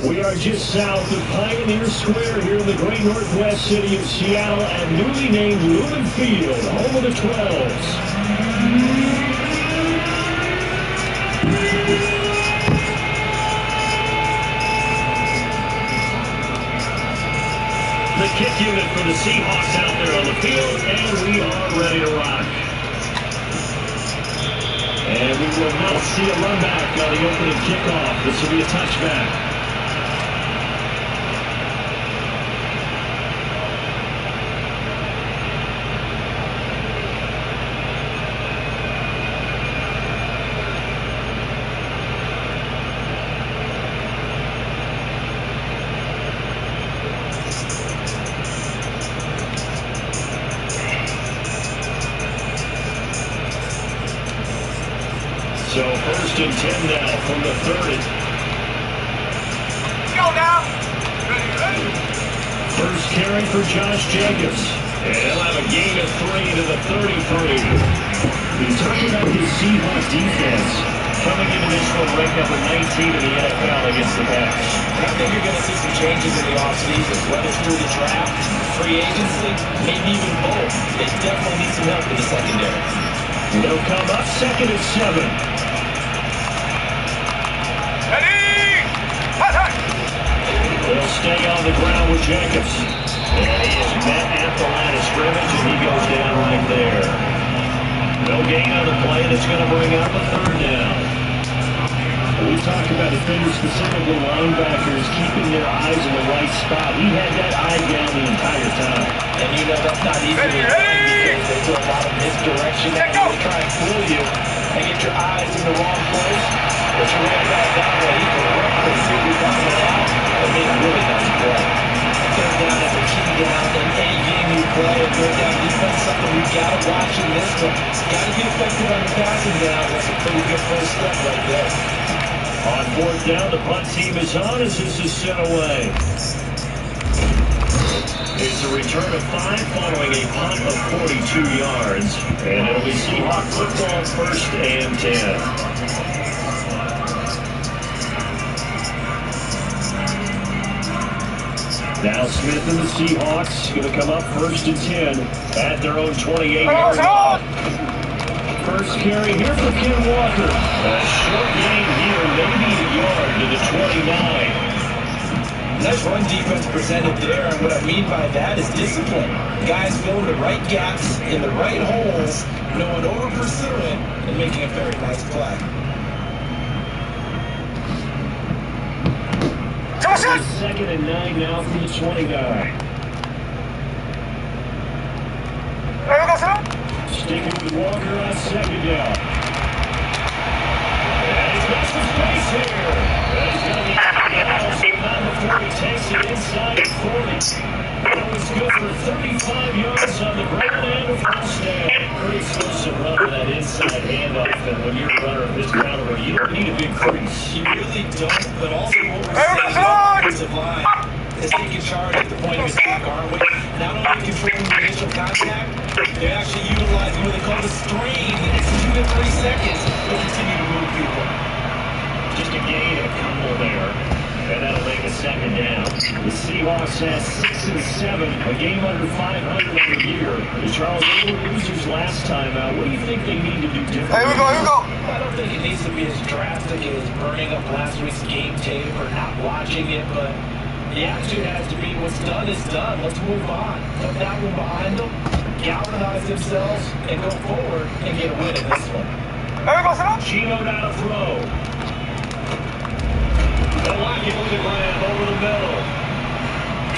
We are just south of Pioneer Square here in the great northwest city of Seattle and newly named Lumen Field, home of the 12s. The kick unit for the Seahawks out there on the field, and we are ready to rock. And we will not see a run back on the opening kickoff. This will be a touchback. So 1st and 10 now from the 30. Go now. Ready. First carry for Josh Jacobs. And he'll have a gain of 3 to the 33. We talked about his Seahawks defense coming into this one ranked number 19 in the NFL against the pass. I think you're going to see some changes in the offseason, whether it's through the draft, free agency, maybe even both. They definitely need some help in the secondary. They'll come up 2nd and 7. They'll stay on the ground with Jacobs. And he is met at the line of scrimmage, and he goes down right there. No gain on the play, and it's going to bring up a 3rd down. We talked about defenders, specifically linebackers, keeping their eyes in the right spot. He had that eye down the entire time. And you know that's not easy to do because they do a lot of misdirection. They try and fool you and get your eyes in the wrong place. But you ran back that way, he correctly rebounded it out and made a really nice play. Third down is a key down in any game you play. Third down defense, something we've got to watch in this one. Got to be effective on the passing down. That's a pretty good first step right there. On 4th down, the punt team is on as this is sent away. It's a return of 5 following a punt of 42 yards. And it'll be Seahawk football 1st and 10. Now Smith and the Seahawks going to come up 1st and 10 at their own 28-yard line. First carry here for Ken Walker. A short gain here, maybe a yard to the 29. Nice run defense presented there, and what I mean by that is discipline. Guys filling the right gaps in the right holes, no one over-pursuing, and making a very nice play. 2nd and 9 now for the 29. Sticking with Walker on 2nd down. And he's got some space here. And he's going to be not before he takes it inside the 40. That was good for 35 yards on the ground and a 1st down. Pretty explosive run with that inside handoff. And when you're a runner of this caliber, you don't need a big crease. You really don't, but also what we're seeing is the offensive line is taking charge at the point of attack, aren't we? Not only controlling the initial contact, they're actually utilizing what they call the screen. It's 2 to 3 seconds to continue to move people. Just a gain and a couple there. And that'll make a 2nd down. The Seahawks have 6 and 7, a game under 500 on the year. Charles, they were losers last time out. What do you think they need to do differently? Here we go. I don't think it needs to be as drastic as burning up last week's game tape or not watching it, but the attitude has to be what's done is done. Let's move on. Put that one behind them, galvanize themselves, and go forward and get a win in this one. Gino down a throw. The Lockett with the grab over the middle.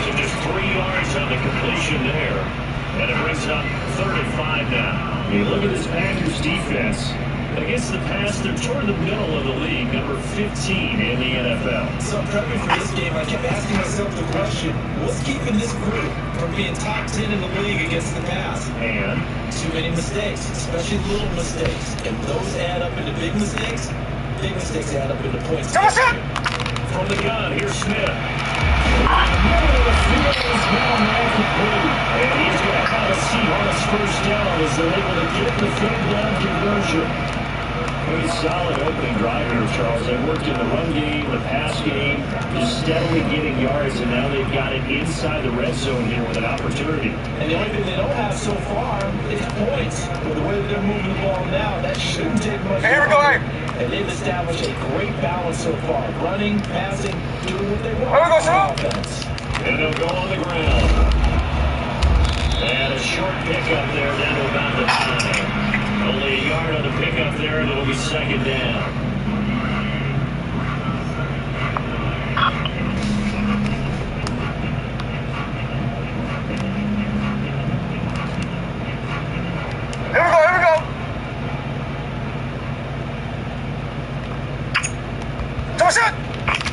So just 3 yards on the completion there. And it brings up 3rd and 5 now. You look at this Packers defense. Against the pass, they're toward the middle of the league, number 15 in the NFL. So prepping for this game, I kept asking myself the question, what's keeping this group from being top 10 in the league against the pass? And too many mistakes, especially little mistakes. And those add up into big mistakes. Big mistakes add up into points. From the gun, here's Smith. Middle of the field is now complete. And he's going to have a Seahawks 1st down as they're able to get the 3rd down conversion. Pretty solid opening drive here, Charles. They worked in the run game, the pass game, just steadily getting yards, and now they've got it inside the red zone here with an opportunity. And the only thing they don't have so far is points. With the way that they're moving the ball now, that shouldn't take much. Here we go, hey. And they've established a great balance so far. Running, passing, doing what they want. Here we go, sir. Offense. And they'll go on the ground. And a short pickup there down to about the 9. Only a yard on the pickup there, and it'll be second down. Here we go. Toss it!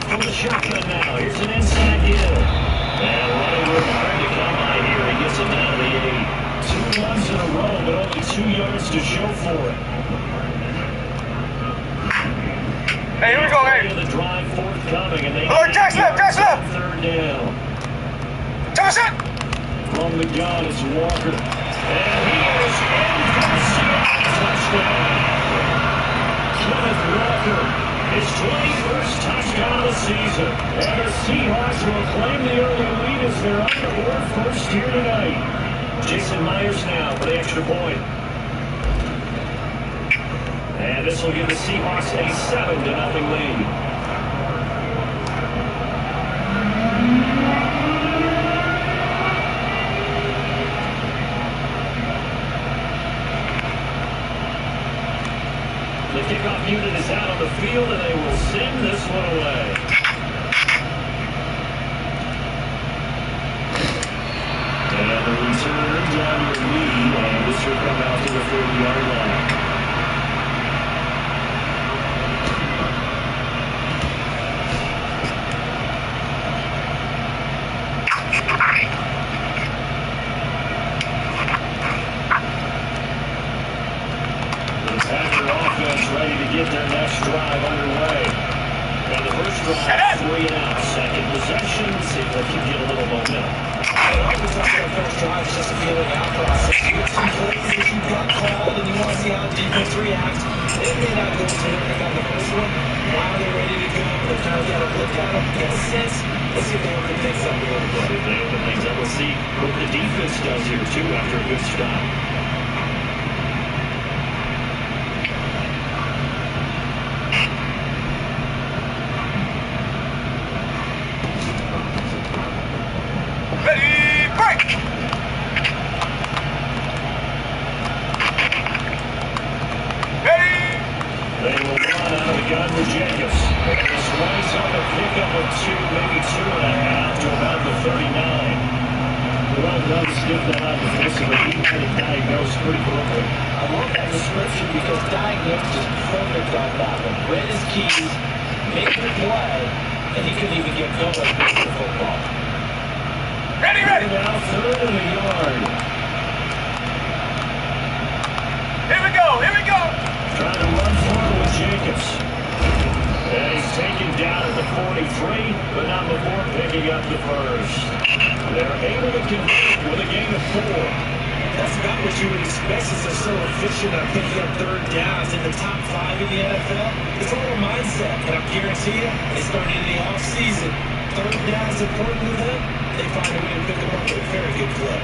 From the shotgun now, here's an inside deal. And running with hard to come by here, he gets it down to the 8. 2 runs in a row, but only 2 yards to show for it. Hey, here we go, hey. The drive forthcoming, and they Jack's left. third down. Toss it! From the gun is Walker. And he is in for the Seahawks touchdown. Kenneth Walker, his 21st touchdown of the season. And the Seahawks will claim the early lead as they're on the board first here tonight. Jason Myers now for the extra point. And this will give the Seahawks a 7-0 lead. The kickoff unit is out on the field, and they will send this one away. And the return down your lead, and this will come out to the 40-yard line. The Packer offense ready to get their next drive underway. And the first drive, 3 and out. Second possession, see if they can get a little momentum. It's not their first drive, it's just a feeling out process. You get some plays that you got called and you want to see how the defense reacts. It may not go to like on the first one. Now they're ready to go. They're trying to get a look at them, get a sense. Let's see if they open things up a little bit. If they open things up, we'll see what the defense does here, too, after a good stop. Ready, break! Ready! They will run out of the gun for Jacobs. And this race on the pickup of 2, maybe 2.5 to about the 39. Well done, stiff that out defensively. He had it diagnosed pretty quickly. I love that description because diagnosed is perfect on that one. Read his keys, made the play, and he couldn't even get going with the football. Ready! Now third and a yard. Here we go! Trying to run forward with Jacobs. And he's taken down at the 43, but not before picking up the first. They're able to convert with a gain of 4. That's about what you would expect since they're so efficient at picking up third downs in the top 5 in the NFL. It's all a mindset, and I guarantee you, they started in the offseason. Third down is important to them. They find a way to pick them up with a very good clip.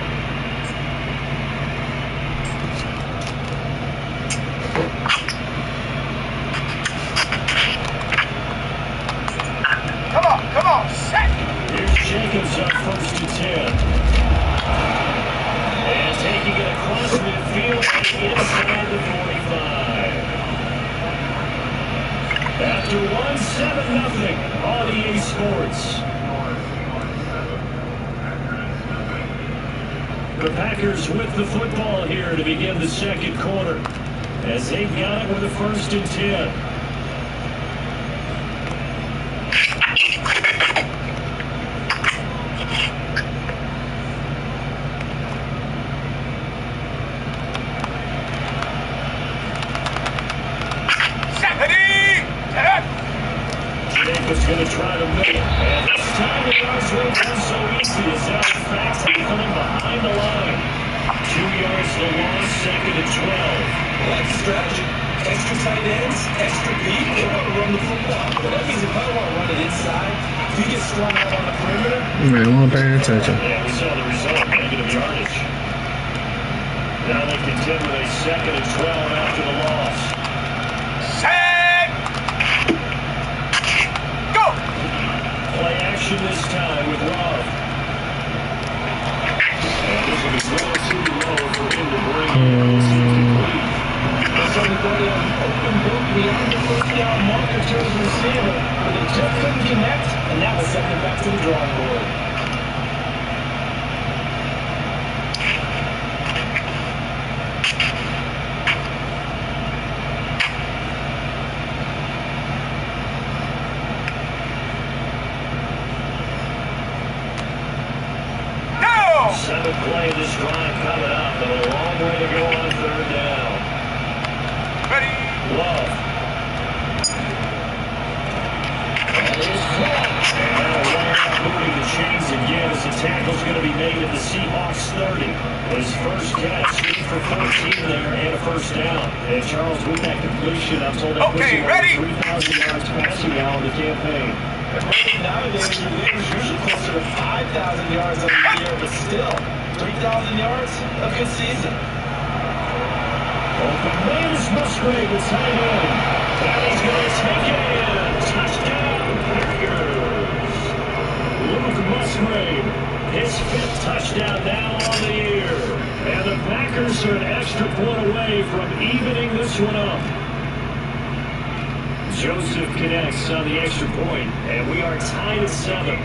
Come on, set! Here's Jacobs up first and 10. And taking it across midfield and inside the 45. After 1-7-0 on EA Sports. The Packers with the football here to begin the second quarter, as they've got it with a first and 10. Jacobs going to try to make it. And this time the yards won't come so easy as that fast coming behind the line. 2 yards to loss, second and 12. I like the strategy. extra tight ends, extra deep, they want to run the football. But that means if I want to run it inside, if you get strung out on the perimeter. Man, won't pay attention. Yeah, we saw the result, negative yardage. Now they contend with a 2nd and 12 after the loss. Set. Go. Play action this time with Love. And this will be relatively low for him to bring in. So everybody on open book beyond the first down marker chose the receiver, but they just couldn't connect, and that was sending it back to the drawing board. Seventh play of this drive coming up, and a long way to go on 3rd down. Ready. Love. That is caught. And now Warren moving the chains again as the tackle's going to be made at the Seahawks 30. His first catch, 3 for 14 there, and a 1st down. And Charles, with that completion, I'm told that puts him over 3,000 yards passing now in the campaign. Nowadays, your leaders usually closer to 5,000 yards on the year, but still, 3,000 yards, a good season. Open man is Musgrave with tight end. And he's going to take it in. Touchdown, Packers. Luke Musgrave, his 5th touchdown now on the year. And the Packers are an extra point away from evening this one up. Joseph connects on the extra point, and we are tied at 7.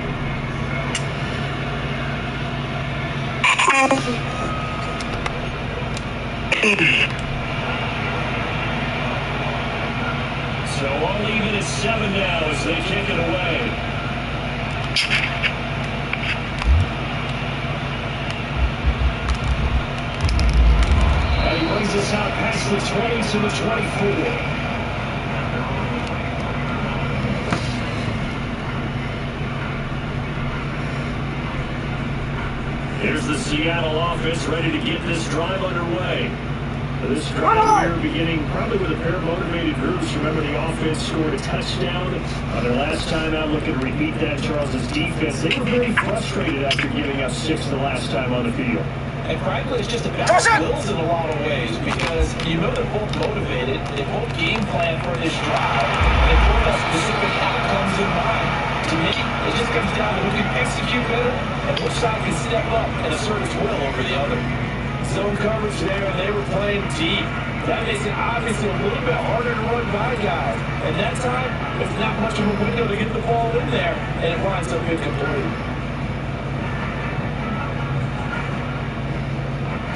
So all even at 7 now as they kick it away. And he brings us out past the 20 to the 24. Here's the Seattle offense ready to get this drive underway. This drive here beginning probably with a pair of motivated groups. Remember, the offense scored a touchdown on their last time out. Looking to repeat that. Charles' defense, they were very frustrated after giving up 6 the last time on the field. And frankly, it's just about wills in a lot of ways because you know they're both motivated. They both game plan for this drive. They both have specific outcomes in mind. To me, it just comes down to who can execute better and which side can step up and assert its will over the other. Zone coverage there, and they were playing deep. That makes it obviously a little bit harder to run by guys. And that time, it's not much of a window to get the ball in there, and it winds up incomplete.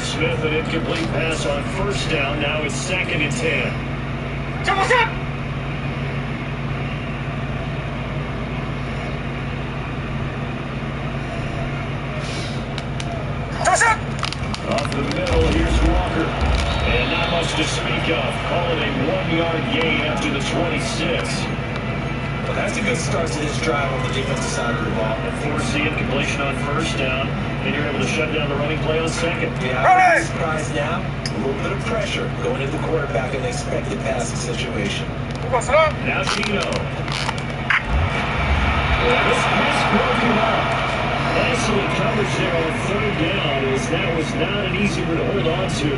Smith, an incomplete pass on 1st down. Now it's 2nd and 10. Double set. Off the middle, here's Walker. And not much to speak of. Call it a 1-yard gain after the 26. Well, that's a good start to this drive on the defensive side of the ball. And force the incompletion on 1st down. And you're able to shut down the running play on 2nd. Yeah, I'm surprised now. A little bit of pressure going at the quarterback in an expected passing situation. Now Chino. This pass broken up. Excellent coverage there on 3rd down, as that was not an easy one to hold on to.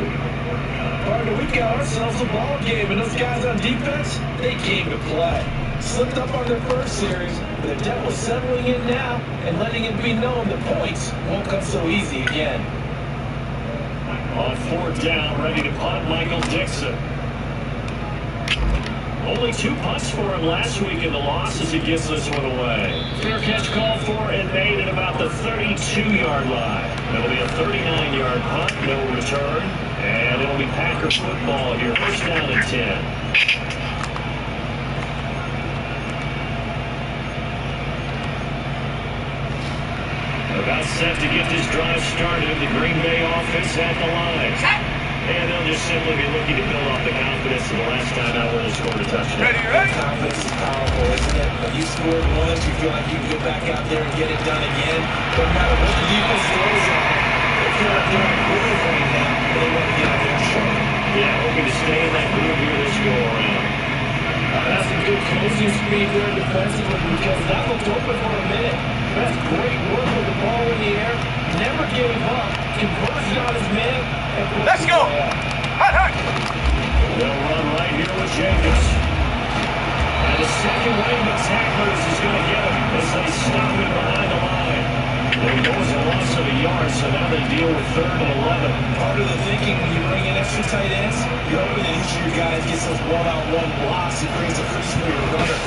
Partner, we've got ourselves a ball game, and those guys on defense, they came to play. Slipped up on their first series, but the Devils settling in now and letting it be known the points won't come so easy again. On 4th down, ready to punt, Michael Dixon. Only 2 punts for him last week in the loss as he gives this one away. Fair catch called for and made at about the 32-yard line. It'll be a 39-yard punt, no return, and it'll be Packer football here. 1st down and 10. About set to get this drive started. The Green Bay offense at the line. And they'll just simply be looking to build off the confidence of the last time out where they scored a touchdown. Ready. Confidence is powerful, isn't it? When you scored once, you feel like you can go back out there and get it done again. No matter what the defense throws on, they feel like they're on a groove right now, and they want to get out there and show it. Yeah, looking to stay in that groove here this go around. That's some good closing speed there defensively because that looked open for a minute. That's great work with the ball in the air. Never gave up. Conversion on his man. Let's go. Hut, hut. They'll run right here with Jacobs. And the second wave of tacklers is going to get him as they stop him behind the line. There goes a loss of a yard, so now they deal with 3rd and 11. Part of the thinking when you bring in extra tight ends, you're hoping that each of your guys gets those one-on-one blocks and creates a cushion for your runner.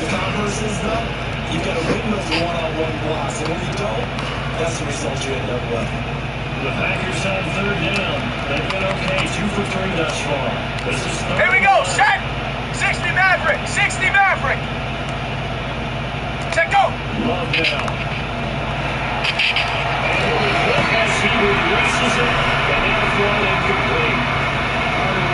The converse is, though, you've got to win those one-on-one blocks, and when you don't, that's the result you end up with. The Packers on 3rd down. They've been okay, 2 for 3 thus far. This is 3rd. Here we go. Set. 60 Maverick. 60 Maverick. Set, go. Love now. He releases it, and now thrown incomplete.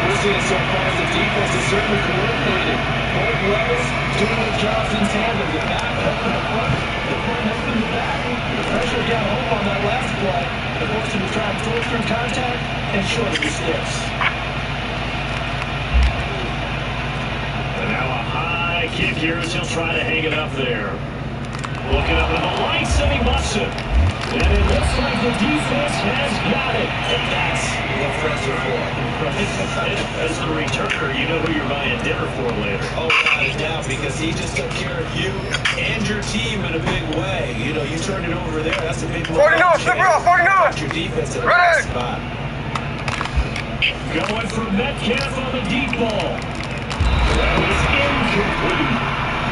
We're seeing so far as the defense is certainly coordinated. Both levels doing their jobs in tandem. The back helping the front, the front helping the back. The pressure got home on that last play. The folks to try and throw through contact and short of the sticks. And now a high kick here as he'll try to hang it up there. Looking up at the lights, and he busts it. And it looks like the defense has got it. And that's what friends are for. As the returner, you know who you're buying dinner for later. Oh, without a doubt, because he just took care of you and your team in a big way. You know, you turned it over there. That's a big 49, slip roll, 49. Your defense in a Ready. bad spot. Going for Metcalf on the deep ball. That was incomplete.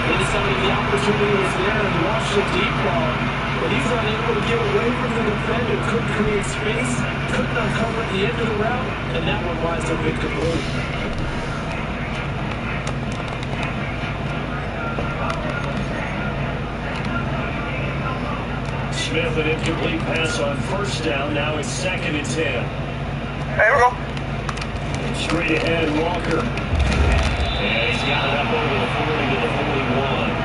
Maybe some of the opportunity was there and watched the deep ball. But he's not able to get away from the defender. Couldn't create space. Couldn't uncover at the end of the route. And that one winds up incomplete. Smith, an incomplete pass on 1st down. Now it's 2nd and 10. Here we go. Straight ahead, Walker. And he's got it up over the 40 to the 41.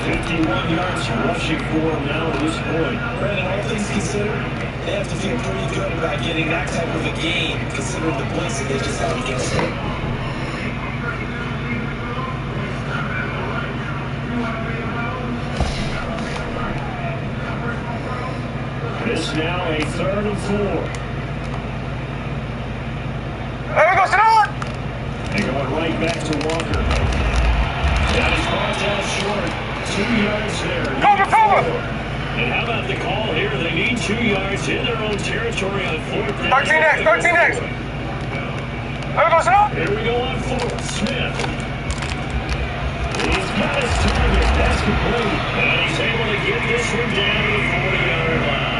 51 yards rushing for him now at this point. Brandon, all things considered, they have to feel pretty good about getting that type of a game, considering the points that they just had against them. This now a 3rd and 4. Here we go, sit on. And going right back to Walker. That is brought down short. 2 yards there. Cover. And how about the call here? They need 2 yards in their own territory on 4th down. 13 next. Here we go, sit on. Here we go on 4th. Smith. He's got his target. That's complete. And he's able to get this one down to the 40-yard line.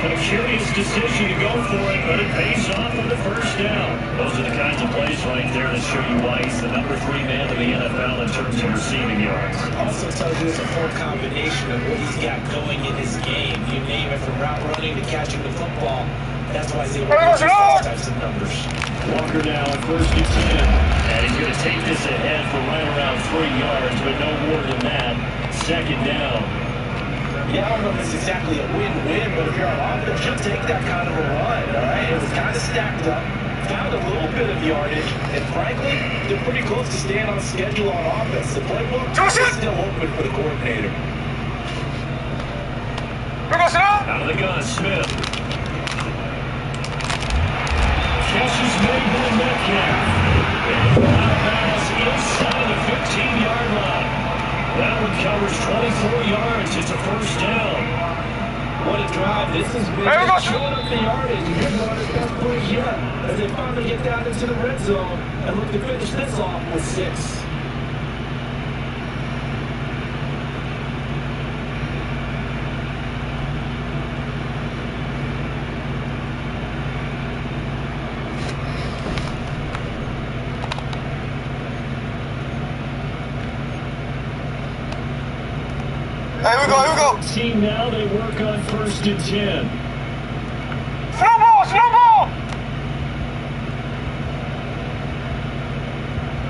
A curious decision to go for it, but it pays off with the 1st down. Those are the kinds of plays right there that show you why he's the number 3 man in the NFL in terms of receiving yards. Also tells you it's a full combination of what he's got going in his game. You name it, from route running to catching the football. That's why he's able to produce those types of numbers. Walker now at 1st and 10. And he's going to take this ahead for right around 3 yards, but no more than that. 2nd down. Yeah, I don't know if it's exactly a win-win, but if you're on offense, you'll take that kind of a run, all right? It was kind of stacked up, found a little bit of yardage, and frankly, they're pretty close to staying on schedule on offense. The playbook is still open for the coordinator. Out of the gun, Smith. Catch is made by Metcalf. And out of bounds inside the 15-yard line. That one covers 24 yards. It's a 1st down. What a drive. This has been showing up the yardage. Here's one of the best plays yet as they finally get down into the red zone and look to finish this off with 6. Here we go. Team now, they work on 1st and 10. Snowball.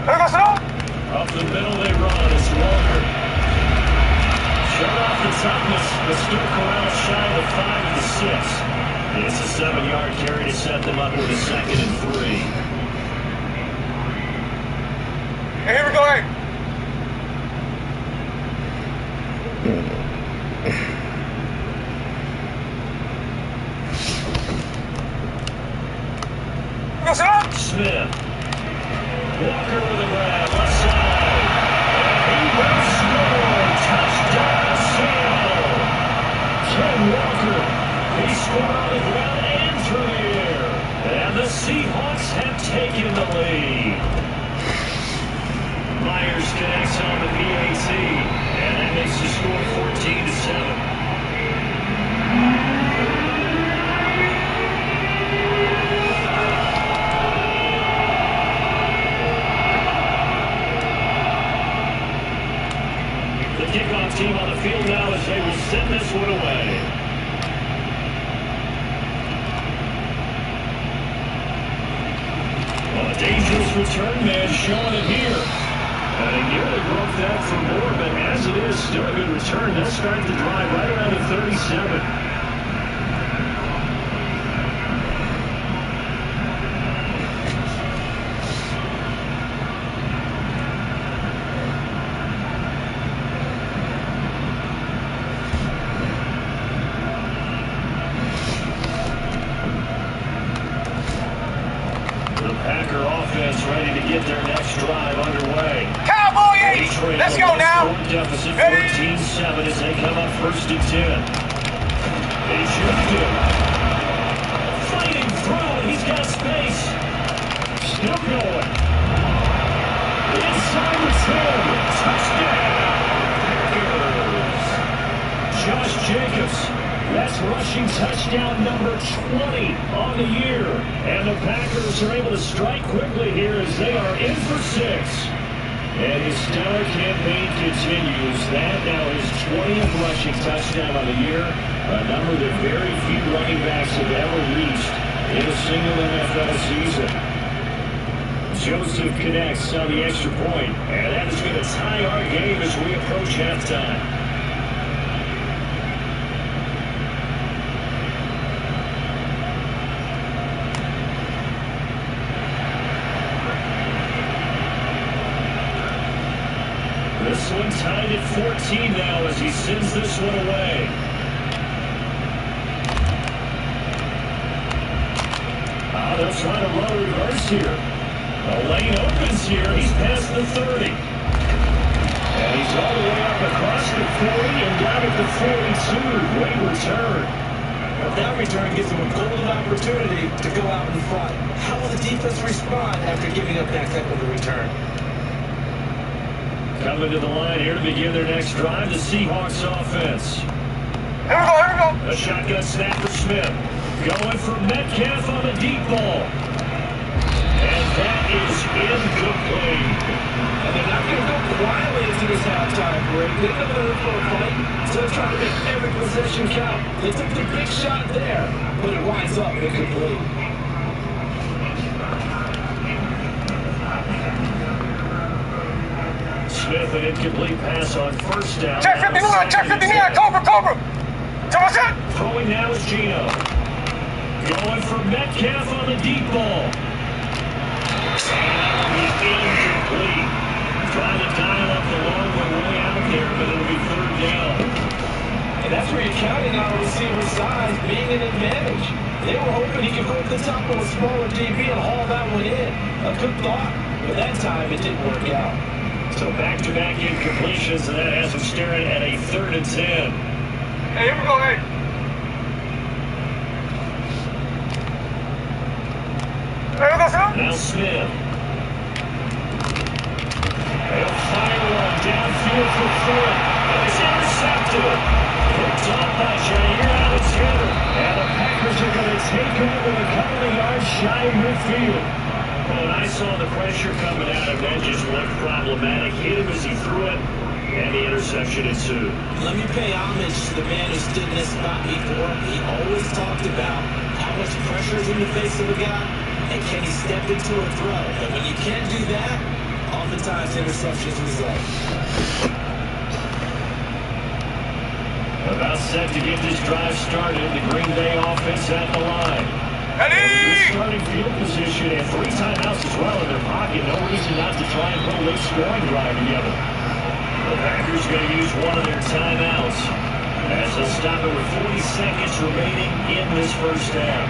Here we go, Snow. Up the middle they run. It's Walker. Shut off the toughness, but still Corral shy of the 5 of the 6. It's a 7-yard carry to set them up with a 2nd and 3. Smith. Walker with a grab, left side. And he will score. Touchdown, Seattle. Ken Walker. He scored on the ground and through the air. And the Seahawks have taken the lead. Myers connects on the PAT. And that makes the score 14-7. Kickoff team on the field now as they will send this one away. Well, a dangerous return man showing it here. And they nearly broke that for more, but as it is, still a good return. They'll start the drive right around the 37. Ready to get their next drive underway. Cowboy 80! Let's go now! Deficit 14-7 as they come up 1st and 10. They shifted. Fighting through. He's got space. Still going. Inside the 10. Touchdown. Packers. Josh Jacobs. That's rushing touchdown number 20 on the year. And the Packers are able to strike quickly here as they are in for 6. And his stellar campaign continues. That now is 20th rushing touchdown on the year, a number that very few running backs have ever reached in a single NFL season. Joseph connects on the extra point, and that is going to tie our game as we approach halftime. This one tied at 14 now as he sends this one away. They'll try to run a reverse here. The lane opens here. He's past the 30. And he's all the way up across the 40 and down at the 42. Great return. Well, that return gives him a golden opportunity to go out in front. How will the defense respond after giving up that type of a return? Coming to the line here to begin their next drive, the Seahawks offense. Here we go. A shotgun snap for Smith. Going for Metcalf on the deep ball. And that is incomplete. And they're not going to go quietly into this halftime break. They're going to look for a fight, so they're trying to make every possession count. They took the big shot there, but it winds up incomplete. Smith, an incomplete pass on 1st down. Check 59, check 59, Cobra. Throwing now is Gino. Going for Metcalf on the deep ball. Incomplete. Trying to dial up the long one way out there, but it'll be 3rd down. And that's where you're counting on a receiver's size being an advantage. They were hoping he could go to the top of a smaller DB and haul that one in. A good thought, but that time it didn't work out. So back-to-back incompletions, and that has him staring at a 3rd and 10. Hey, here we go, hey. Now Smith. They'll fire one downfield for 4. And it's intercepted. Picked off by Jair Alexander. And the Packers are going to take over a couple of yards shy of midfield. Well, I saw the pressure coming out of that just looked problematic. Hit him as he threw it, and the interception ensued. Let me pay homage to the man who stood in this spot before. He always talked about how much pressure is in the face of a guy, and can he step into a throw. And when you can't do that, oftentimes interceptions result. About set to get this drive started, the Green Bay offense at the line. Ready! Starting field position and 3 timeouts as well in their pocket. No reason not to try and put a late scoring drive together. The Packers going to use one of their timeouts as they stop it with 40 seconds remaining in this first half.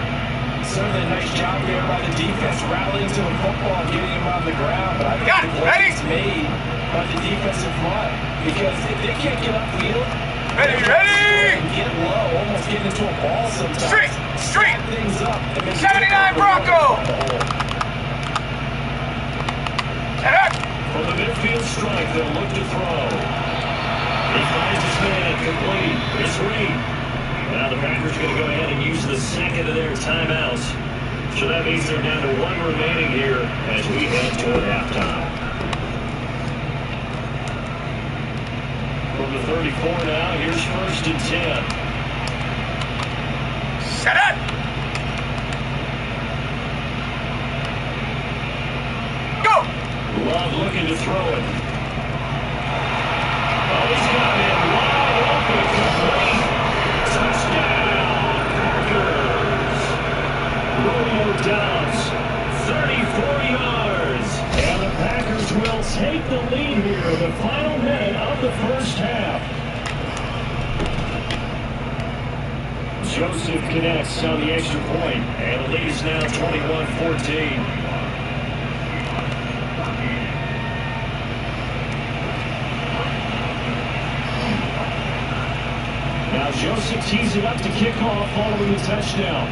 Certainly a nice job there by the defense, rallying to the football, getting him on the ground. But I think the play is made by the defensive front, because if they can't get upfield, Ready! get low, almost getting into a ball sometimes. Street! Things up. 79 Bronco! From the midfield strike, they'll look to throw. He finds his man complete. It's Reed. Now the Packers are going to go ahead and use the second of their timeouts. So that means they're down to one remaining here as we head toward halftime. From the 34 now, here's 1st and 10. Set it! Go! Love looking to throw it. Oh, he's got it wide open. Complete. Touchdown, Packers. Romeo Dobbs, 34 yards. And the Packers will take the lead here in the final minute of the first half. Joseph connects on the extra point, and the lead is now 21-14. Now Joseph tees it up to kick off following the touchdown.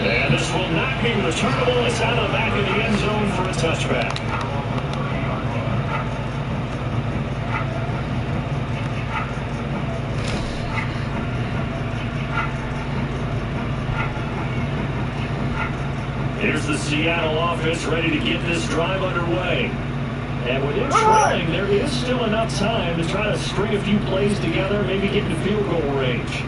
And this will not be returnable. It's out of the back of the end zone for a touchback. Here's the Seattle offense ready to get this drive underway. And within trailing, there is still enough time to try to string a few plays together, maybe get into field goal range.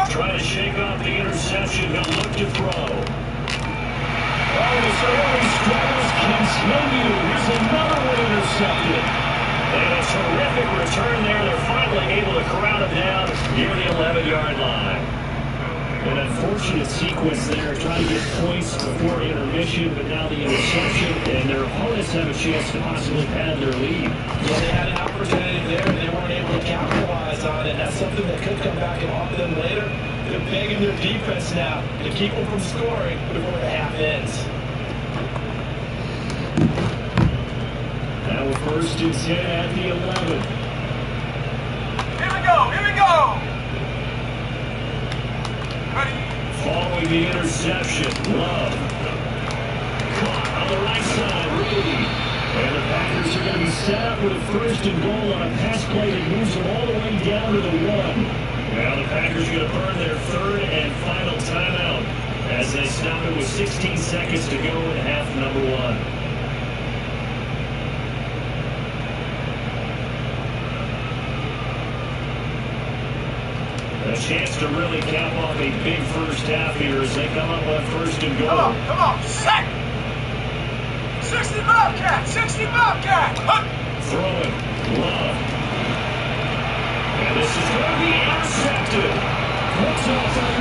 Trying to shake off the interception. He'll look to throw. Oh, his early struggles continue. Here's another one intercepted. And a terrific return there. They're finally able to crowd him down near the 11-yard line. An unfortunate sequence there, trying to get points before intermission, but now the interception, and their opponents have a chance to possibly pad their lead. Yeah, they had an opportunity there, and they weren't able to capitalize on it. That's something that could come back and haunt them later. They're begging their defense now to keep them from scoring before the half ends. Now with 1st and 10 at the 11. Here we go! Following the interception, Love. Caught on the right side, Reed. And the Packers are going to be set up with a 1st and goal on a pass play that moves them all the way down to the 1. Now the Packers are going to burn their 3rd and final timeout as they stop it with 16 seconds to go in half number 1. A chance to really cap off a big first half here as they come up with 1st and goal. Come on, set! 60 Bobcat! Throwing, Love. And this is going to be intercepted. Looks off on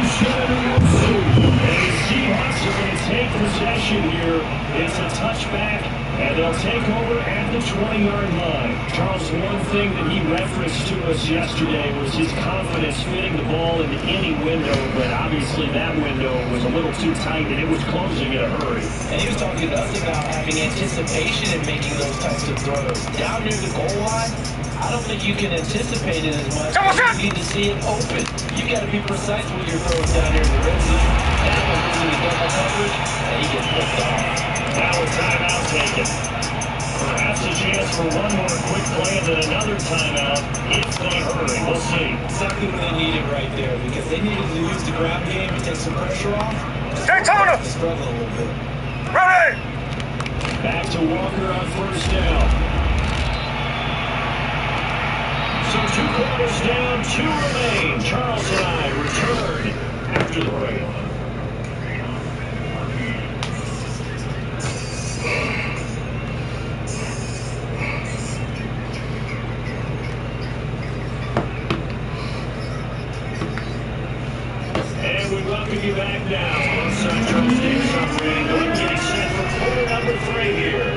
and the Seahawks are going to take possession here. It's a touchback, and they'll take over at the 20-yard line. Charles, one thing that he referenced to us yesterday was his confidence fitting the ball into any window, but obviously that window was a little too tight, and it was closing in a hurry. And he was talking to us about having anticipation in making those types of throws. Down near the goal line, I don't think you can anticipate it as much. You need to see it open. You got to be precise with your throws down here in the red zone. That one goes into double coverage, and he gets picked off. Now a timeout taken. Perhaps a chance for one more quick play and then another timeout if they hurry. We'll see. Exactly what they needed right there, because they needed to use the ground game to take some pressure off. Daytona! Struggle a little bit. Ready! Back to Walker on 1st down. So 2 quarters down, 2 remain. Charles and I return after the break. And we welcome you back now on Sunshine State operating. Getting set for quarter number 3 here.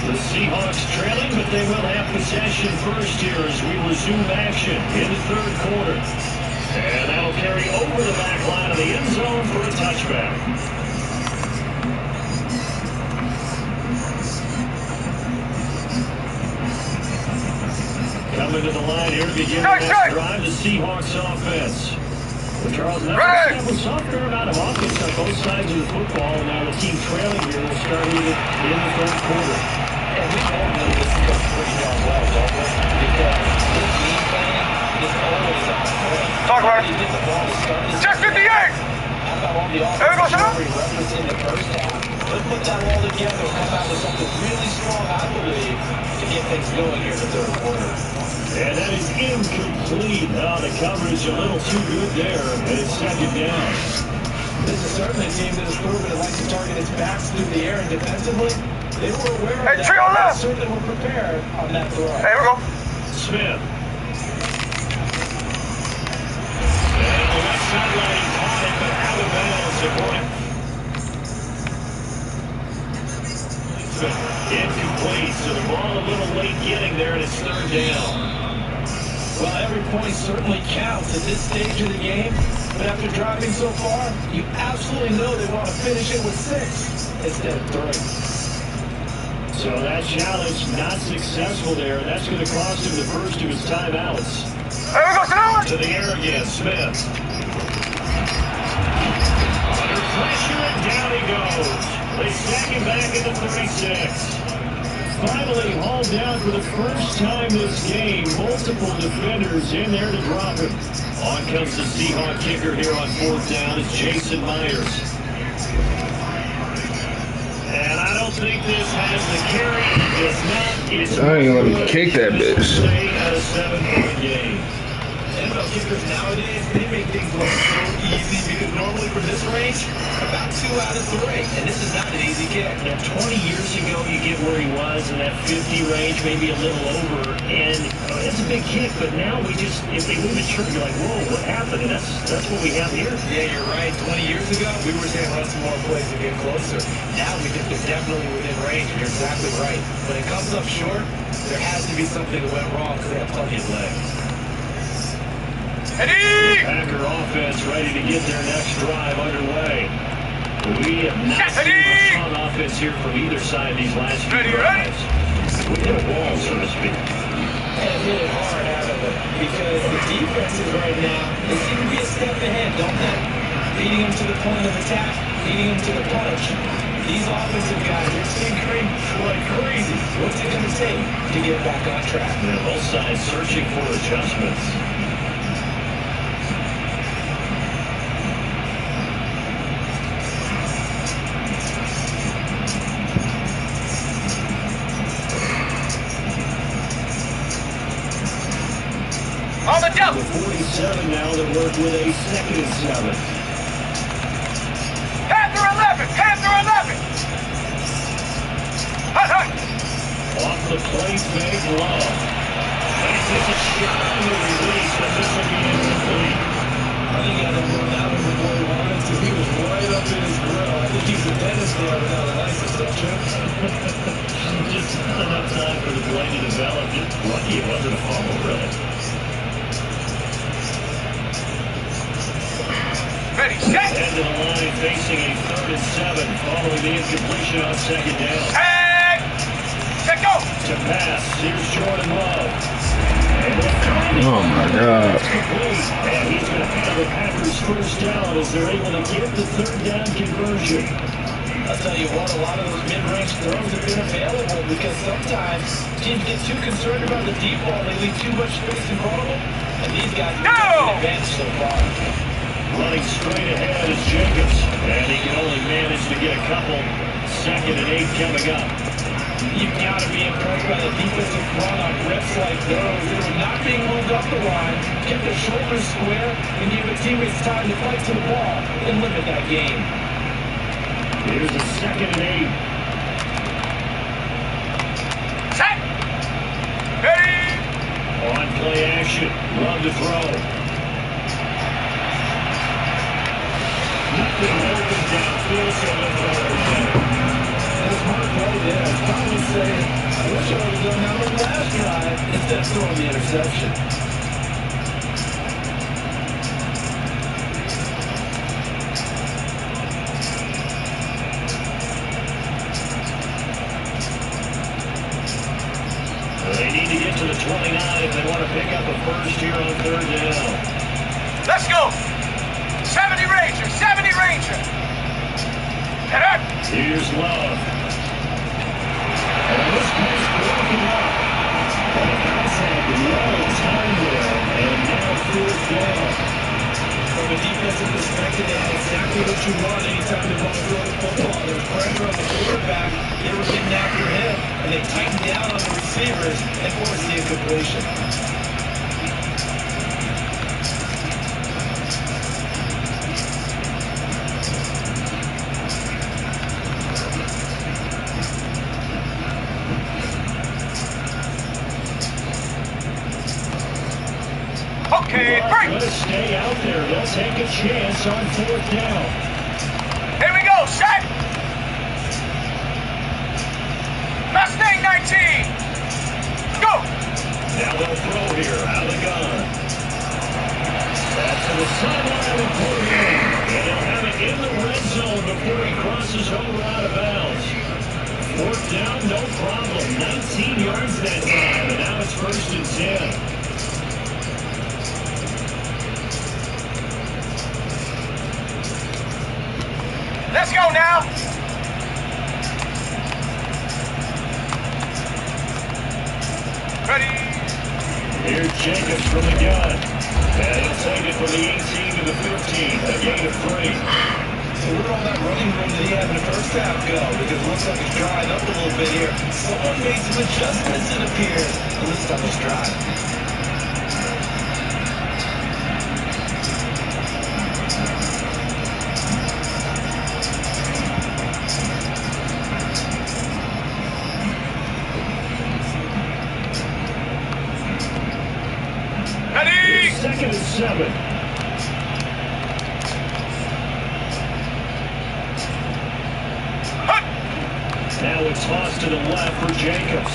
The Seahawks trailing, but they will have possession first here as we resume action in the third quarter. And that'll carry over the back line of the end zone for a touchback. Coming to the line here to begin the next drive, the Seahawks offense. Charles, now have a softer amount of offense on both sides of the football, and now the team trailing here will start in the third quarter. And we all know this goes pretty darn well, don't we? Because this game plan is always on point. Talk about it. You get the ball to start this. Check 58! How about on the offensive reference in the first half? Let's put that all together and come out with something really strong, I believe, to get things going here in the third quarter. And that is incomplete. Oh, the coverage a little too good there, and it's second down. This is certainly a team that has proven it likes to target its backs through the air and defensively. They were aware of that. Trio left. They certainly were prepared on that throw. Here we go. Smith. And the left sideline caught it, but out of bounds at point. Incomplete, so the ball a little late getting there, and it's third down. Well, every point certainly counts at this stage of the game, but after driving so far, you absolutely know they want to finish it with 6 instead of 3. So that challenge not successful there, and that's going to cost him the first of his timeouts. Here we go, Sonoma. To the air again, Smith. Under pressure, and down he goes. They sack him back at the 36. Finally hauled down for the first time this game. Multiple defenders in there to drop him. On comes the Seahawk kicker here on fourth down. It's Jason Myers. And I don't think this has the carry. It's not. It's I ain't gonna let me kick that bitch. Stay at a 7-point game. NFL kickers nowadays, they make things look so easy because normally for this range, about 2 out of 3. And this is not an easy kick. Now, 20 years ago, you get where he was in that 50 range, maybe a little over, and it's a big kick, but now we just, if they move it short, you're like, whoa, what happened? And that's what we have here. Yeah, you're right. 20 years ago, we were saying run some more plays to get closer. Now we think they're definitely within range, and you're exactly right. When it comes up short, there has to be something that went wrong because they have plenty of legs. Eddie! Packer offense ready to get their next drive underway. We have not seen much on offense here from either side these last few drives. We hit a wall, so to speak. And hit it hard out of it because the defenses right now, they seem to be a step ahead, don't they? Leading them to the point of attack, leading them to the punch. These offensive guys are tinkering like crazy. What's it going to take to get back on track? And both sides searching for adjustments. On the jump. 47 now that work with a 2nd and 7. Panther 11. Panther 11. Hut, hut. Off the plate, fake Love. This is a shot on the release, but this will be incomplete. I think he had to run out of the boy wanted to. He was right up in his grill. I think he's a dentist there without a license, don't you? Just not enough time for the play to develop. Just lucky it wasn't a fumble, really. Ready, set. End of the line facing a 3rd and 7 following the incompletion on 2nd down. Hey! Set, go. To pass, here's Jordan Love. Oh my God. And he's going to have the Packers first down as they're able to get the 3rd down conversion. I'll tell you what, a lot of those mid-range throws have been available because sometimes teams get too concerned about the deep ball. They leave too much space in front of them. And these guys have taken advantage so far. Running straight ahead is Jacobs. And he can only manage to get a couple. 2nd and 8 coming up. You've got to be impressed by the defensive front on reps like those. They were not being moved up the line, kept their shoulders square, and gave their teammates time to fight to the ball and limit that game. Here's a 2nd and 8. Set. Ready. On play action. action. Love to throw. Nothing open downfield, so they'll throw it away. That's smart play there. He's probably saying, I wish I would have done that on the last drive instead of throwing the interception. They need to get to the 29 if they want to pick up a first here on third down. Let's go. 70 Ranger, 70 Ranger. Hit it. Here's Love. And this one's broken up. And the pass had no time there. And now fourth down. From a defensive perspective, that's exactly what you want anytime they want to throw the football. There's pressure on the quarterback. They were getting after him, and they tightened down on the receivers and forced the incompletion. Okay, break. Going to stay out there. They'll take a chance on fourth down. Here we go, set. Mustang 19. Go. Now they'll throw here out of the gun. Back to the sideline and put it in. And they'll have it in the red zone before he crosses over out of bounds. Fourth down, no problem. 19 yards that time, and now it's first and 10. Let's go now. Ready. Here's Jacobs from the gun. And he'll take it from the 18 to the 15. A gain of 3. So where'd all that running room that he had in the first half go? Because it looks like it's drying up a little bit here. Someone made some adjustments, it appears, at least on this drive. Ready. Second and 7. Hut. Now it's tossed to the left for Jacobs.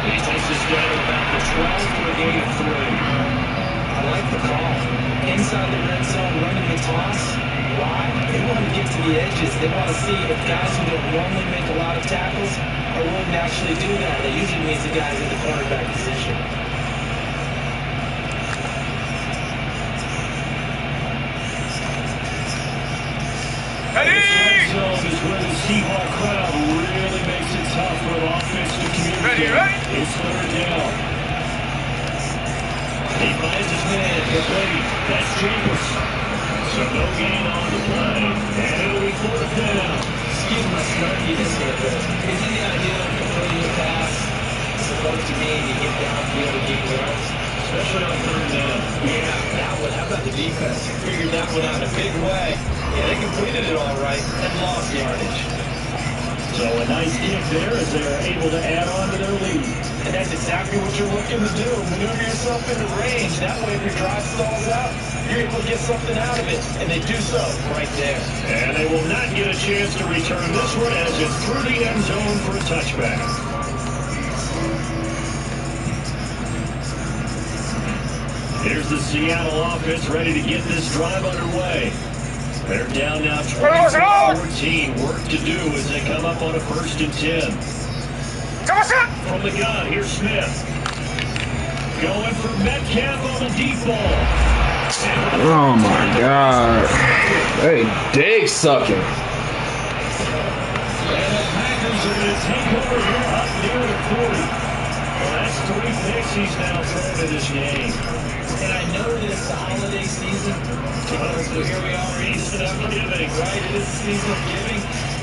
He takes us down to about the 12 for a gain of 3. I like the call. Inside the red zone, running the toss. Why? They want to get to the edges. They want to see if guys who don't normally make a lot of tackles are willing to actually do that. That usually means the guys in the cornerback position. Ready. This red zone is where the Seahawk crowd really makes it tough for an offense to communicate. Ready. It's third down. He finds his man, complete. That's Jacobs. So no gain on the play. And it'll be fourth down. Excuse my snarkiness here, but isn't the idea of completing a pass supposed to mean you get downfield and gain yards? Especially on third down. Yeah, that one. How about the defense? Figured that one out in a big way. Yeah, they completed it all right and lost yardage. So a nice kick there as they're able to add on to their lead. And that's exactly what you're looking to do. Maneuver yourself into range. That way, if your drive stalls out, you're able to get something out of it. And they do so right there. And they will not get a chance to return this one as it's through the end zone for a touchback. Here's the Seattle offense ready to get this drive underway. They're down now 20-14. Work to do as they come up on a first and 10. Come on, set. From the gun, here's Smith. Going for Metcalf on the deep ball. Oh my God. Hey, dig sucking. And the Packers are going to take over here up near the 40. Well, that's 3 picks he's now thrown in this game. And I know that it's the holiday season. So here we are, Season of giving. right? It is the season of giving.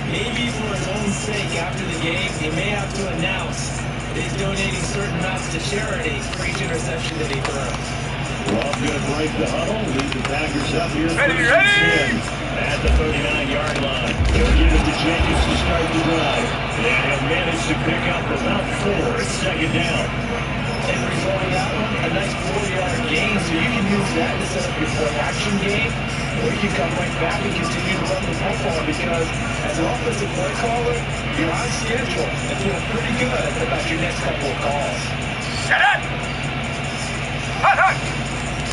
Maybe for his own sake, after the game, he may have to announce that he's donating certain amounts to charity for each interception that he throws. Well, I'm going to break the huddle. Lead the Packers up here. Ready, first ready. and 10 at the 39-yard line. He'll give it to Jacobs to start the drive. And he'll manage to pick up about 4 at second down. And result of that one, a nice 4 that to set up your play-action game, or you can come right back and continue to run the football because as an offensive play caller, you're on schedule and feel pretty good about your next couple of calls. Set it! Hut, hut!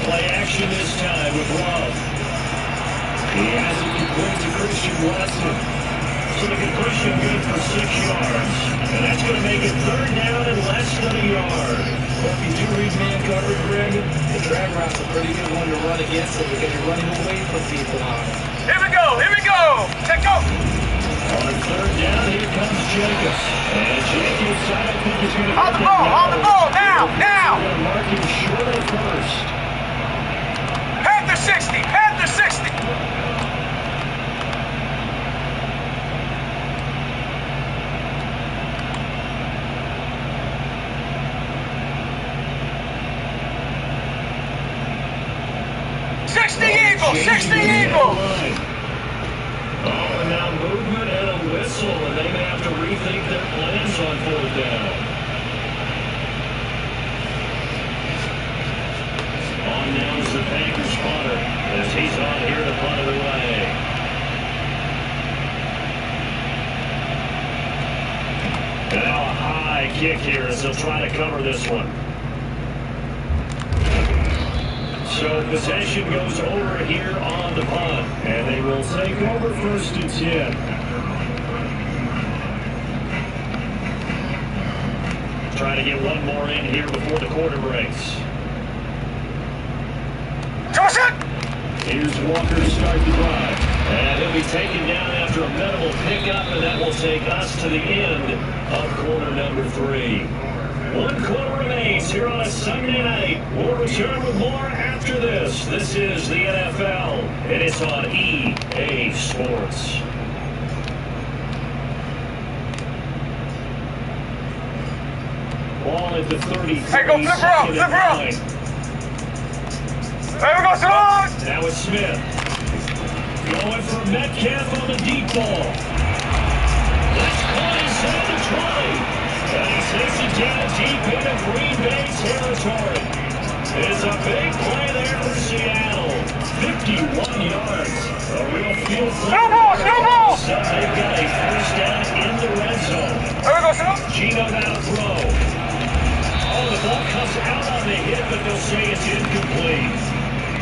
Play action this time with Love. He has it complete to Christian Watson. So the completion good for 6 yards. And that's going to make it 3rd down and less than a yard. Well, if you do read man coverage, Greg, the drag route's a pretty good one to run against it because you're running away from people on it. Here we go! Here we go! Check go! On 3rd down, here comes Jacobs. And Jacobs, I don't think is going to On the ball! On the ball! Now! Now! They're going to mark him short at first. Panther 60! Panther 60! Eagle! 60 Eagle! Oh, and now movement and a whistle, and they may have to rethink their plans on 4th down. On now is the Packers punter, as he's on here to punt it away. And now a high kick here as they'll try to cover this one. So possession goes over here on the punt, and they will take over 1st and 10. Trying to get one more in here before the quarter breaks. Here's Walker to start the drive. And he'll be taken down after a minimal pickup, and that will take us to the end of quarter number 3. 1 quarter remains here on a Sunday night. We'll return with more after this. This is the NFL, and it's on EA Sports. Ball at the 33. Hey, go flip her up, flip her up. There we go, Simone! Now it's Smith. Going for Metcalf on the deep ball. That's caught inside the 20. And he takes it down deep into Green Bay territory. It's a big play there for Seattle. 51 yards. A real field play. Snowball, snowball! So they've got a 1st down in the red zone. There we go, Simone! Gino now to throw. Oh, the ball comes out on the hit, but they'll say it's incomplete.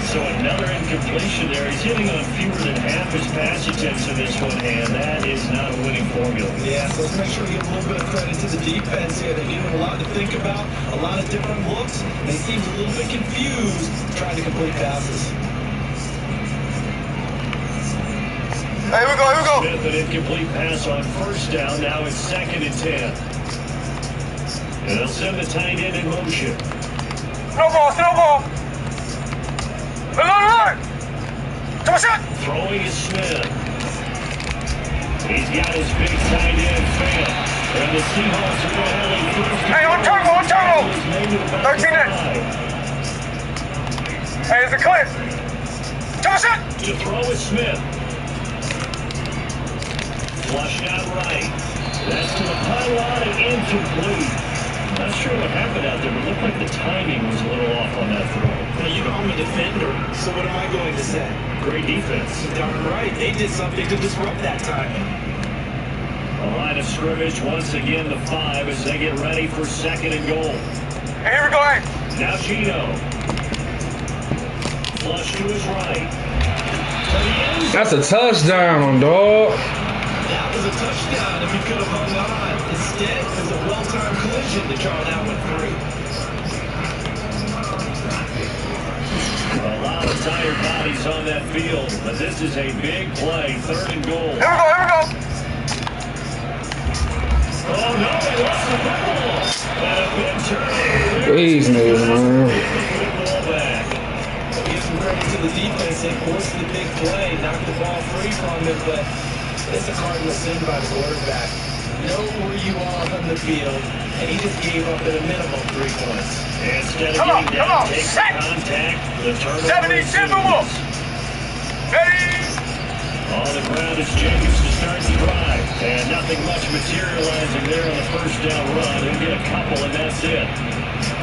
So another incompletion there. He's hitting on fewer than half his pass attempts in this one, and that is not a winning formula. Yeah, so let's make sure we give a little bit of credit to the defense here. They give him a lot to think about, a lot of different looks. They seem a little bit confused trying to complete passes. Hey, here we go, here we go. Smith, an incomplete pass on 1st down. Now it's 2nd and 10. And they'll send the tight end in motion. Snowball, snowball! Alert! Come on, shot! Throwing is Smith. He's got his big tight end fan. And the Seahawks are going to have a 1st. Hey, on turbo! 13 in. Hey, it's a clip. Come on, shot! To throw is Smith. Flushed out right. That's to the pylon and incomplete. Not sure what happened out there, but it looked like the timing was a little off on that throw. Well, you know I'm a defender, so what am I going to say? Great defense. Darn right, they did something to disrupt that timing. A line of scrimmage, once again the 5 as they get ready for 2nd and goal. Hey, here we go, hey. Now Gino. Flush to his right. That's a touchdown, dog. That was a touchdown if he could have hung on. Instead, it was a well-timed collision to draw that one through. A lot of tired bodies on that field, but this is a big play. 3rd and goal. Here we go, here we go. Oh no, they lost the football. And a big turnover. These niggas, man. Ball back. Give some credit to the defense. They forced the big play, knocked the ball free from it, but it's a cardinal sin by the quarterback. Know where you are on the field, and he just gave up at a minimum 3 points. Instead of getting down, takes the contact, the turnover. 70 Timberwolves. Ready? On the ground is Jacobs to start the drive. And nothing much materializing there on the 1st down run. He'll get a couple, and that's it.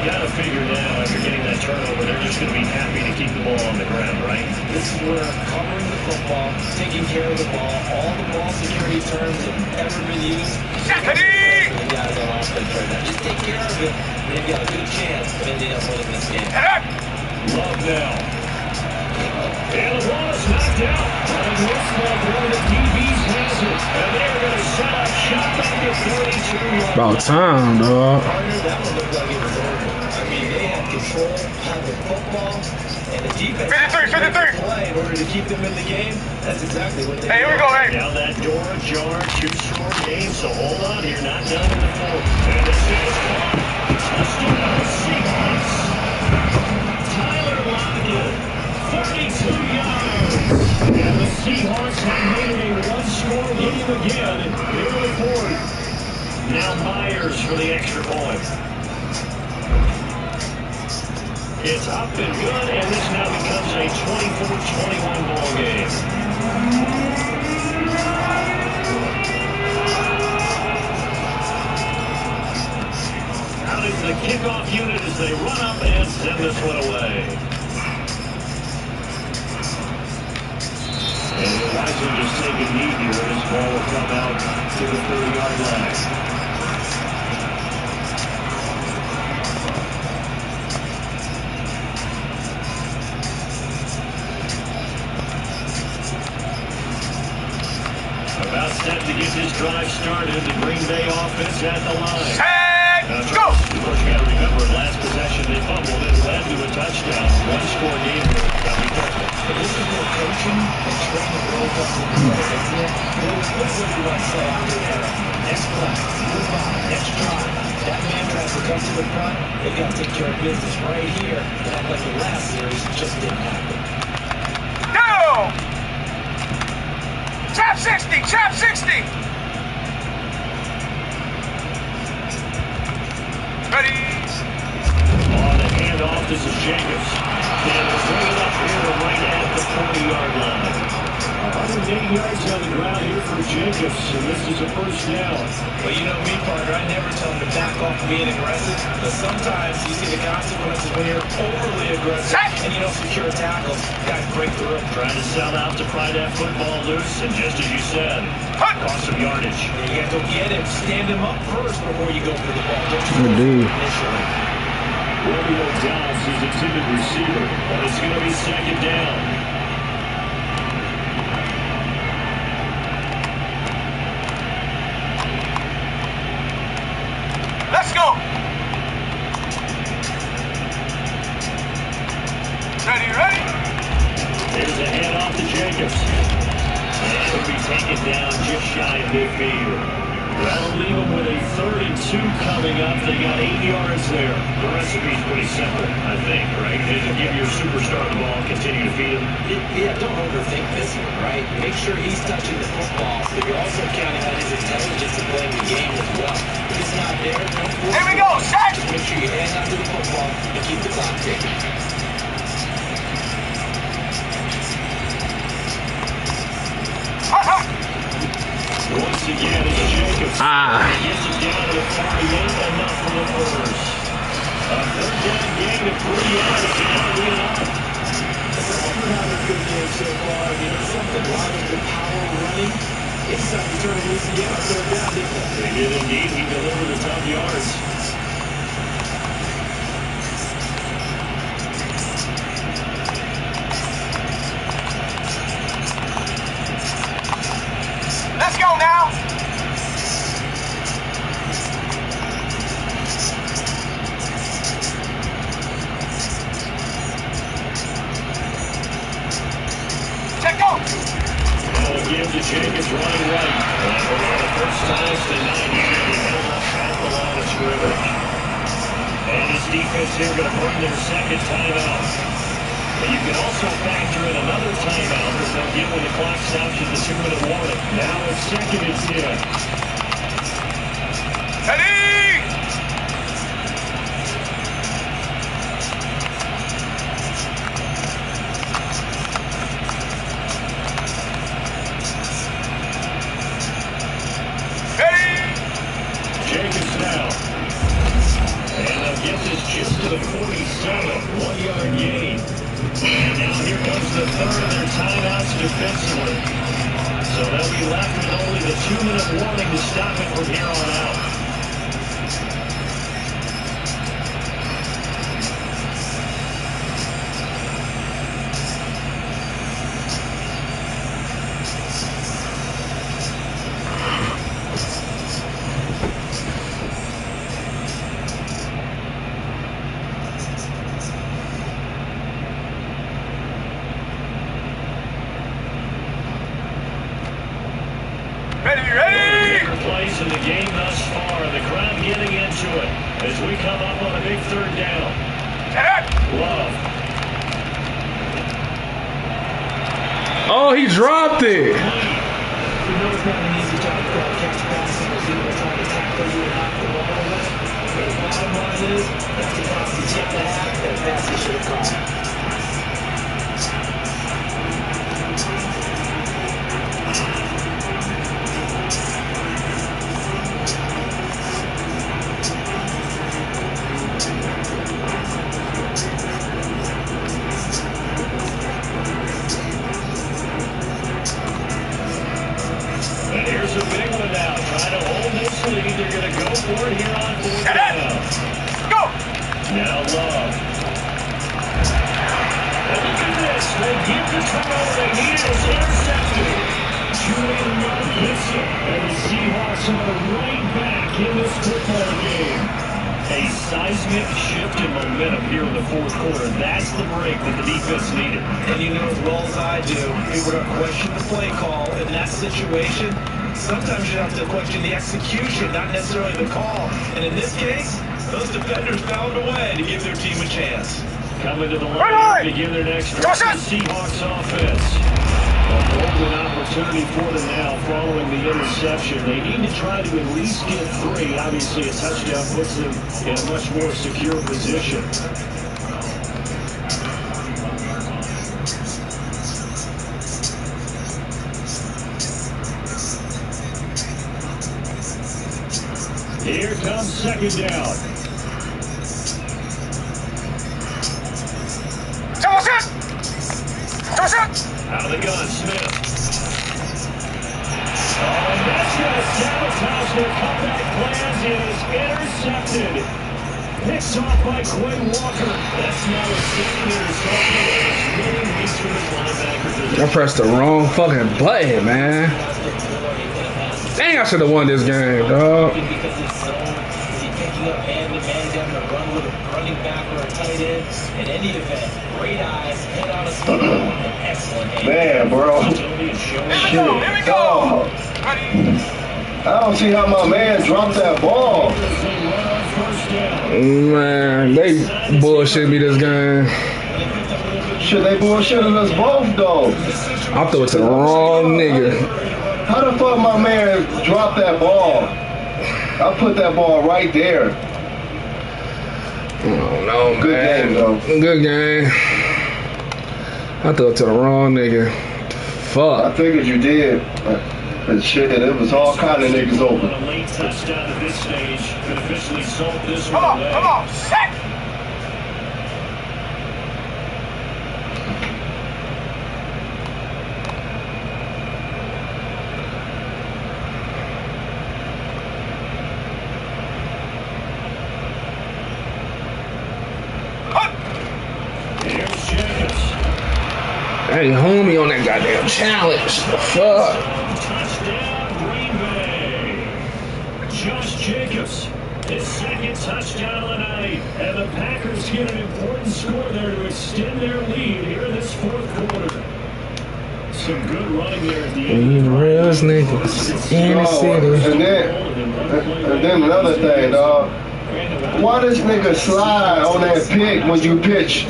Got to figure now, after getting that turnover, they're just going to be happy to keep the ball on the ground, right? This is where covering the football, taking care of the ball, all the ball security terms that have ever been used. Secondary! The guys on offense right now. Just take care of it. They've got a good chance of ending up winning this game. Love now. And the ball is knocked out. And this ball, one of the DBs has it. And they're going to set up shot back at 32. About time, dog. Partner, that one looked like it was over. I mean, they had control of the football, and the defense 53, 53. play in order to keep them in the game. That's exactly what they Hey, here we go, hey. Now that door ajar, 2-score game, so hold on here, not done in the fourth. And this is caught. Touchdown, Seahawks. Tyler Lockett. 32 yards. And the Seahawks have made it a one-score game again here in the fourth. Now Myers for the extra point. It's up and good, and this now becomes a 24-21 ball game. Out is the kickoff unit as they run up and send this one away. And Washington just take a knee here. This ball will come out to the 30-yard line. About set to get this drive started. The Green Bay offense at the line. And go! Of course, you got to remember, last possession they fumbled. It led to a touchdown. One-score game here. Got to be careful. But this is where coaching and training rolls up to the play, isn't it? What's what you want to say after that? Next play, move on, next drive. That man transfer comes to the front. They've got to take care of business right here. And act like the last series just didn't happen. Go! Trap 60! Trap 60! Ready? On the handoff, this is Jacobs. And we'll bring it up here right at the 40-yard line. 180 yards on the ground here for Jacobs, and this is a first down. Well, you know me, partner. I never tell him to back off being aggressive. But sometimes you see the consequences when you're overly aggressive and you don't secure tackles. Guys break through. Trying to sell out to pry that football loose, and just as you said, cost some yardage. You have to get him, stand him up first before you go for the ball. Don't Good dude. initially. Romeo Dobbs is the intended receiver, and it's going to be second down. Let's go! Ready, ready? There's a handoff to Jacobs. And he'll be taken down just shy of midfield. That'll leave them with a 32 coming up. They got 8 yards there. The recipe's pretty simple, I think, right? Just give your superstar the ball and continue to feed him. Yeah, don't overthink this one, right? Make sure he's touching the football, but you're also counting on his intelligence in playing the game as well. If it's not there, don't force Here we it. go, set! Just make sure you hang on to the football and keep the clock ticking. Once again, it's Jacobs. He gets it down to 48, enough for the first. A third down gain of 3 yards, and now lead it up. We're having a good game so far. I mean, it's something wrong with the power running. It's time to turn it loose again on third down, didn't it? They did indeed. He delivered the tough yards. Let's go now! Check go! Now again to Jacobs running right. And for one of the first times tonight, he's going to be held up at the line of scrimmage. And his defense here going to burn their second timeout. And you can also factor in another timeout that they'll get when the clock stops at the 2-minute warning. Now it's second and 10. Ready! Ready! Jacobs now. And they'll get this just to the 47. 1-yard gain. And goes the third of their timeouts defensively. So they'll be left with only the 2-minute warning to stop it from here on out. Plays in the game thus far. The crowd getting into it as we come up on a big third down. Love. Oh, he dropped it. And here's a big one now. Trying to hold this lead. They're going to go for it here on fourth down. Go! Now Love. And look at this. They get the turnover they needed. It's intercepted. Julian Love hits it. And the Seahawks are right back in this football game. A seismic shift in momentum here in the fourth quarter. That's the break that the defense needed. And you know as well as I do, people are going to question the play call in that situation. Sometimes you have to question the execution, not necessarily the call. And in this case, those defenders found a way to give their team a chance. Coming to the line to begin their next drive. The Seahawks offense. A golden opportunity for them now following the interception. They need to try to at least get 3. Obviously, a touchdown puts them in a much more secure position. Here comes second down. Out of the gun, Smith. Oh, and that's going to sabotage their comeback plans. It is intercepted. Picked off by Quinn Walker. That's now a second interception. It's really weak for this linebacker. I pressed the wrong fucking button, man. Dang, I should have won this game, dog. Man, bro. Shit. Oh. I don't see how my man dropped that ball. Man, they bullshit me this game. Shit, they bullshitted us both, though. I threw it to the wrong nigga. How the fuck my man dropped that ball? I put that ball right there. Oh, no, Good man. game, though. Good game. I threw it to the wrong nigga. I Fuck. figured you did. But shit, it was all kind of niggas open. A late touchdown at this stage could officially salt this Come one on, come on, set! Here's Jacobs. Hey, homie on that goddamn challenge. Fuck. Touchdown, Green Bay. Josh Jacobs, his second touchdown of the night. And the Packers get an important score there to extend their lead here in this fourth quarter. Some good running there at the end. Realest niggas in the city. And then another thing, dog. Why this nigga slide on that pick when you pitch?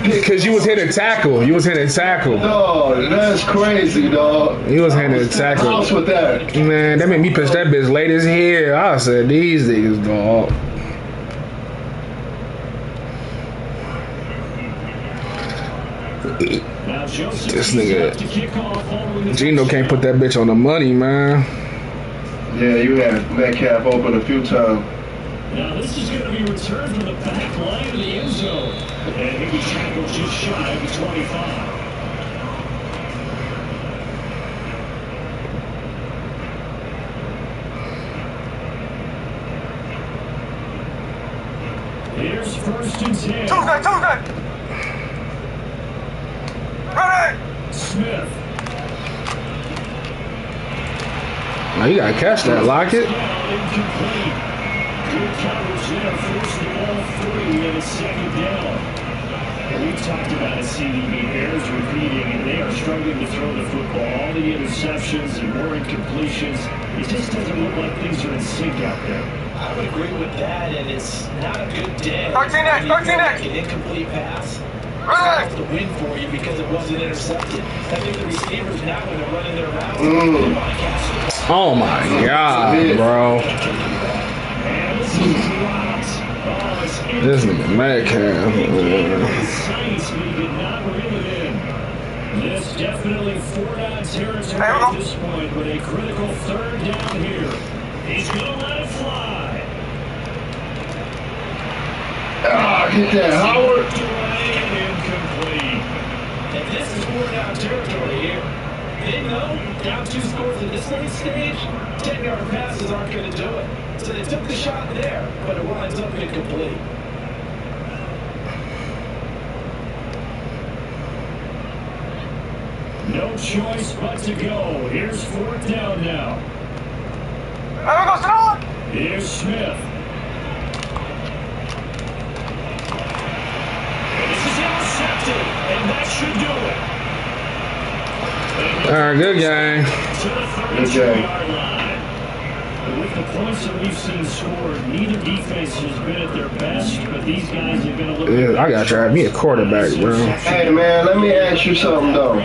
Because you was hitting tackle. You was hitting tackle. Dog, that's crazy, dog. You was hitting tackle. House with that. Man, that made me pitch that bitch late as hell. I said, these niggas, dog. This nigga Gino can't put that bitch on the money, man. Yeah, you had Metcalf open a few times. Now this is going to be returned from the back line of the end zone. And he was tackled just shy of the 25. Here's 1st and 10. Tuesday! Ready! Smith. Oh, you gotta catch that, Lockett. Incomplete. Good coverage there. Forced the ball free and a 2nd down. We've talked about a CDB Bears repeating, and they are struggling to throw the football. All the interceptions and more incompletions. It just doesn't look like things are in sync out there. I would agree with that, and it's not a good day. 13 next, 13 next. An incomplete pass. Ready! It's the win for you because it wasn't intercepted. I think the receivers now, when they're running their routes, they Mm. want to catch the ball. Oh my God, bro. And this is dropped. Oh, it's This nigga Metcalf. Science did not reel it in. This definitely 4-down territory Hey, at this point, but a critical 3rd down here. He's going to let it fly. Ah, get that, Howard. Delay and incomplete. And this is 4-down territory here. They know down 2 scores at this late stage, 10-yard passes aren't going to do it. So they took the shot there, but it winds up incomplete. No choice but to go. Here's 4th down now. There goes Nolan! Here's Smith. This is intercepted, and that should do it. All right, good game. To the Good game. 32-yard line. With the points that we've seen scored, neither defense has been at their best, but these guys have been a little. Yeah, I gotta try me a quarterback, bro. Hey, man, let me ask you something, though.